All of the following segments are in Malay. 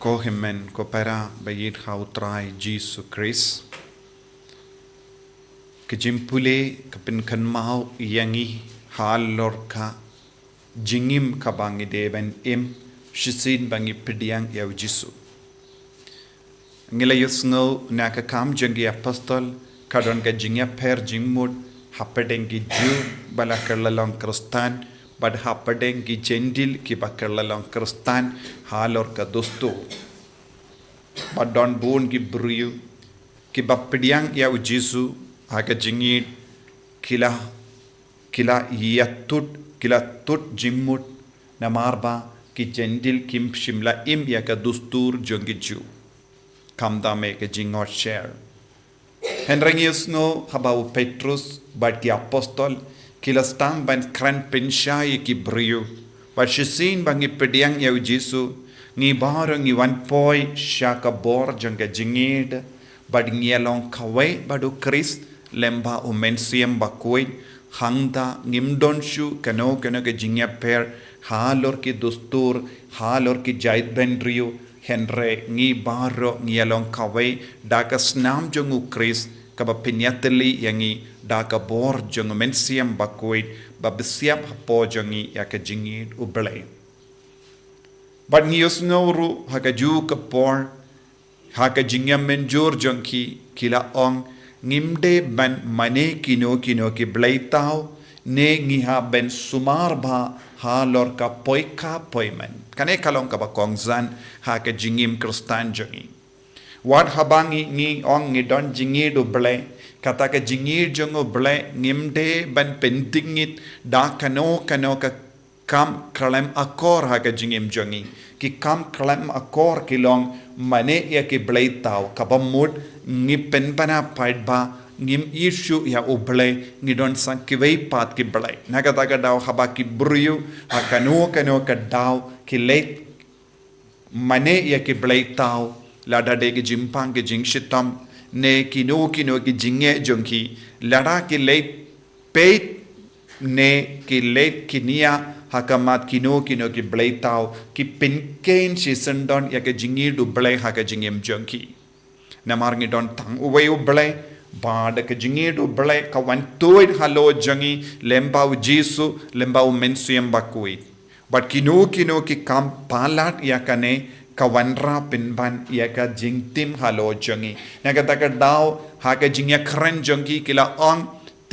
Kohimen kopera bayit hautrai Jesu Christ kejimpule kepinkan mau yangi halor ka jingim ka bangi deben im shisin bangi pediang ya Jesu ngila yusngo naka kam jangi apostol kadon ka jingya per jingmud hapedengi ju bala kerlalong Khristan bad hapadeng ki jendil ki bakerlalong Khristan halor ka dosto bad don bun ki bruyu ki bapediang ya Jesu haga Jingieid kila tut jimmut namarba ki jendil kim shimla im ya ka dustur jongiju kamda me ka jingot share henrengius no habau Petrus bad ki apostol kila stang ban kran penshai ki brio but shisin bangi pediang ya Jesu ngi baro ngi wan poi shaka bor janga Jingieid bad ngi Longkmie badu Christ lemba umensiam bakoi hangda ngimdonshu kano ke jingya per halor ki dustur halor ki jaid bendrio henre ngi baro ngi Longkmie daka snam jongu Christ kaba pinyateli yangi daka bor jongu mensiam bakoi babsiam hapo jongi yaka Jingieid ublay but ngi usnuru haka ju kapor haka jingyam menjur jongki kila ong ngimde ban mane kino ki blaitau ne ngiha ben sumar ba halor ka poika poiman kane kalong ka bakongzan ha ka jingim Khristan jongi wat habangi ni ong ngi don Jingieid ble kata ka Jingieid jongo ble ngimde ban pendingit da kano ka kam Khlem akor ha ka jingim jongi ki kam Khlem akor kilong mane ya ki blaitau ka bamud ngi penbana paidba ngim issue ya uble ngi don sankivei pat ki blai nagataga daw haba ki bruyu hakano ka daw ki late mane ya ki blaitau lada de ki jimpang ki jingshitam ne kino ki jinge jonki lada ki late peit ne ki late kinia hakamat kino ki blaitau ki pinken shisandon ya ki Jingieid uble haka jingem jonki namarngi don tang uwe uble bada ka Jingieid uble ka wan toid halo jangi lembau Jesu lembau mensuem bakui but kino ki kam palat yakane ka wanra pinban yaka jingtim halo jangi nagataka daw haka jingya kren jangi kila ong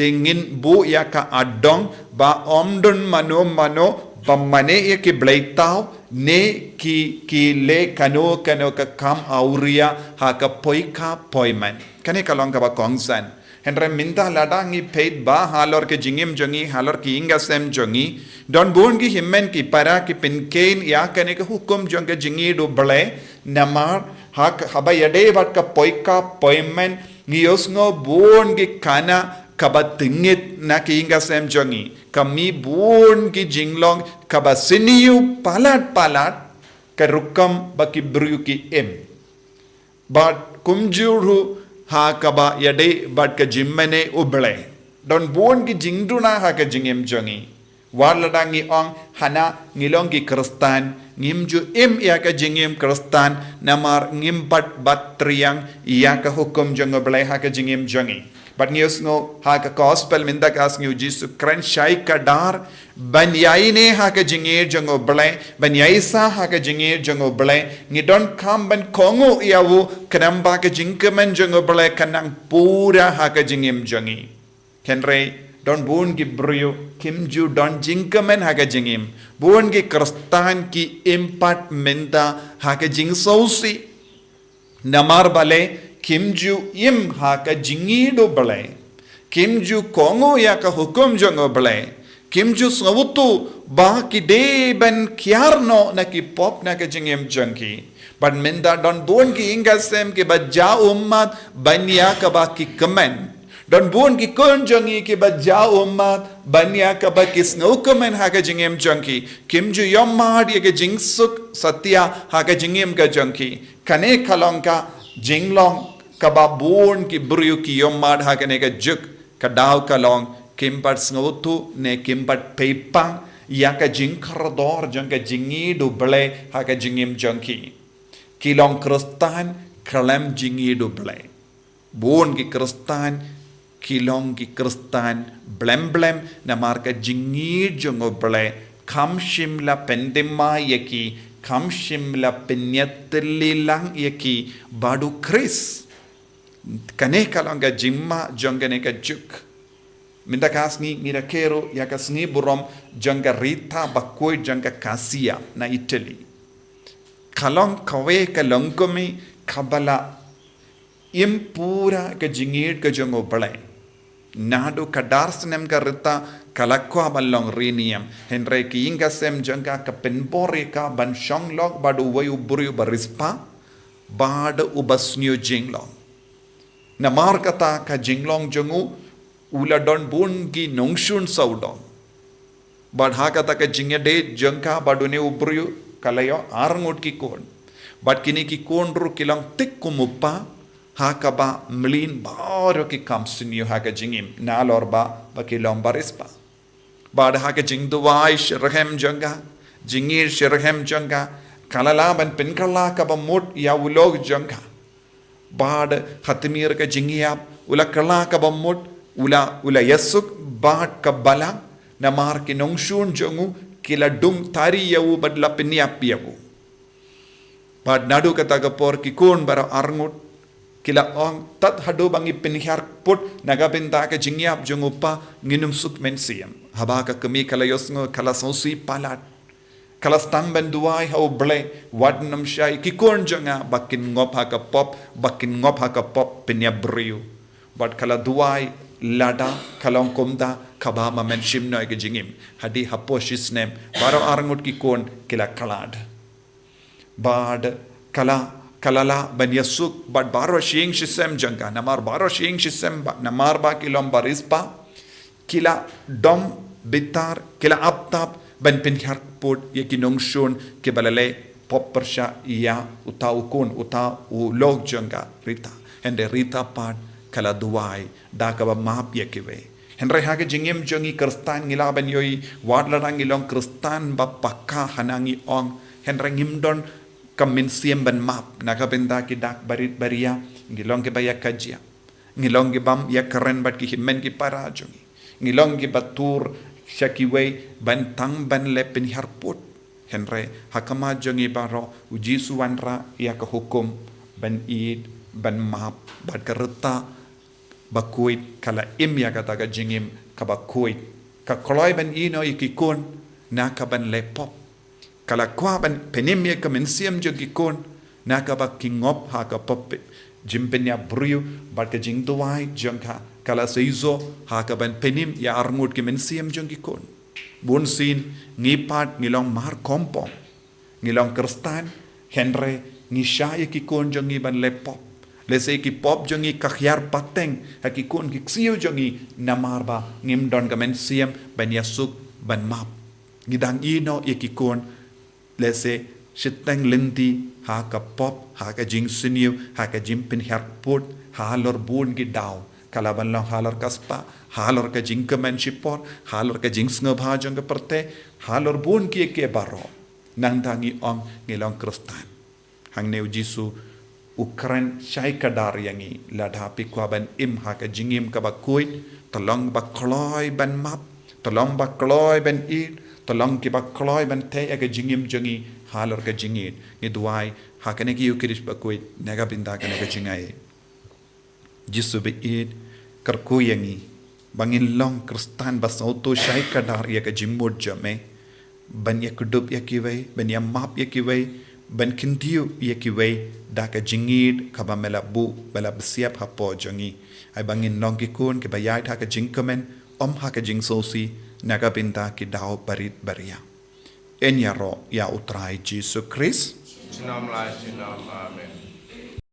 tingin bu yaka adong ba omdon mano bamane yaki blaitau ne ki le kano ka kam auria haka poika poiman kane kalong ka ba kongsan henre minta ladangi paid ba halor ke jingim jongi halor ki ingasem jongi don bon ki himmen ki para ki pinken ya kane ka hukum jonga Jingieid ble namar hak haba yade bat ka poika poiman ngiyosngo bon ki kana kabatingit na ki ingasem jongi kami bon ki jinglong kabasiniu palat ka rukam baki bru ki em but kumjuru ha kaba yade bat ka jimmene uble don bon ki jingduna ha ka jingem jongi warladangi ong hana ngilong ki Khristan ngimju em ya ka jingem Khristan namar ngimpat batriang ya ka hukum jong uble ha ka jingem jongi but news no ha ka gospel minda kas ngiu Jesu kran shai ka dar banyai ne ha ka Jingieid jongo ble banyai sa ha ka Jingieid jongo ble ngi don kam ban kongo yawu kanamba ka jingkemen jongo ble kanang pura ha ka jingim jongi henry don bun ki brio kimju don jingkemen ha ka jingim bun ki Khristan ki impat minda ha ka jingsausi namar bale kimju im haka Jingieid ble kimju kongo ya ka hukum jongo ble kimju sawutu ba ki de ben kiarno na ki pop na ka jingem jonki but minda don bon ki ingasem ki baja ummat banya ka ba ki comment don bon ki kon jongi ki baja ummat banya ka ba ki sno comment haka jingem jonki kimju yommad ya ka jingsuk satya haka jingem ka jonki kane kalongka jinglong kaba bon ki bru ki yommad hakane ka juk kadaw kalong kimpat sngotu ne kimpat pepang ya ka jingkardor jang ka Jingieid ble ha ka jingim jangki kilong Khristan Khlem Jingieid ble. Bon ki Khristan kilong ki Khristan blem na marka Jingieid jongo ble kam shimla pendema yaki kam shimla penyatlilang yaki badu Khris. Kane kalonga jimma jongane ka juk. Minda kasni mira kero ya kasni burom janga Rita bakoi janga Kasia na Italy. Kalong kawe ka Longkmie kabala impura ka Jingieid ka jongo balai. Nado kadarsenem ka Rita kalakwa balong riniam. Henry ki ingasem janga ka penbore ka ban shanglog badu wayu buriu barispa bad ubasnyo jinglong. Na markata ka jinglong jongu uladon bungi nongshun saudon. But hakata ka Jingieid jangka badune uburiu kalayo arngot ki kon. But kini ki kon ru kilang tik kumuppa hakaba mlin baro ki kamsinyo haka jingim nalorba bakilong barispa. But haka jingduwai shirhem janga Jingieid shirhem janga kalalaban pinkala kaba mut ya ulog janga. But hatimir ka Jingieid ula kala kaba mut ula yasuk bad kabala na mar ki nongshun jongu kila dum tari yawu badla piniap yawu. Bad nadu kata kapor ki kun bara arngut kila ong tat hadu bangi pinihar put nagabinta ka Jingieid jongu pa nginum suk mensiam. Habaka kami kala yosngo kala sausi palat. Kala stamban duai hau ble wadnam syai ki kun jonga bakin ngop haka pop pinyabriu. Bad kala duai lada kalong komda kabama menshim no ke jingim hadi haposhisnem baro arngut ki kon kila kalad bad kalala ban yasuk bad baro shing shisem janga namar baro shing shisem namar ba kilom barispa kila dom bitar kila aptap ban pinhar pod yakinongshon ke balale poppersha ya utau kon utau log janga Rita hende Rita pad kala duwai da kaba map yakiwe. Henry hake jingim jongi Khristan ngilaban yoi wadlarang ilong Khristan ba pakka hanangi ong Henry ngimdon kaminsiam ban map nakabenda ki dak barit baria ngilong ke baya kajia ngilong ke bam ya keren bat ki himen ki para jongi ngilong ke batur syakiwe ban tang ban lepin harput Henry hakama jongi baro uji suwanra ya ke hukum ban id ban map bat kereta bakuit kala ya kata ka jingim ka bakuit ka koloi ban ino ikikon na ka ban lepop kala kwa ban penim ya ka mensiam jo kikon na ka ba kingop ha ka pop jimpenya briu bat ka jing tuai jongka kala seizo ha ka ban penim ya arngut ki mensiam jo kikon bun sin ngipat ngilong mar kompong ngilong Khristan Henry ngisha ikikon jo ngi ban lepop lese ki pop jongi kakhyar pateng hakikun ki ksiyo jongi namarba ngimdon kamen siam ban yasuk ban map ngidang ino ikikun lese shiteng linti ha ka pop ha ka Jingsniew ha ka jimpin herput halor bun ki daw kalaban long halor kaspa halor ka jingkamen shipor halor ka Jingsniew bha jong ka perte halor bun ki ke baro nang tangi ong ngilong Khristan hang neu Jisu Ukraine syai kadar yangi ladhapi kwaban im haka jingim ka bakuit tolong bakloi ban map tolong bakloi ban id tolong ki bakloi ban te aga jingim jongi halor ka Jingieid ngiduai haka ne ki yukirish bakuit nega binda ka nega jingai jisu be id karku yangi bangin long Khristan basauto syai kadar ya ka jimmud jame ban yakudub yakiwai ban yamap yakiwai ban kindiu yakiwai da ka Jingieid kaba mela bu bela besiap hapo jongi ai bangin nongkikun ke bayai ha ka jingkamen ha ka jingsosi naga binta ki dao barit baria enyaro ya utrai Jesus Christ Amen.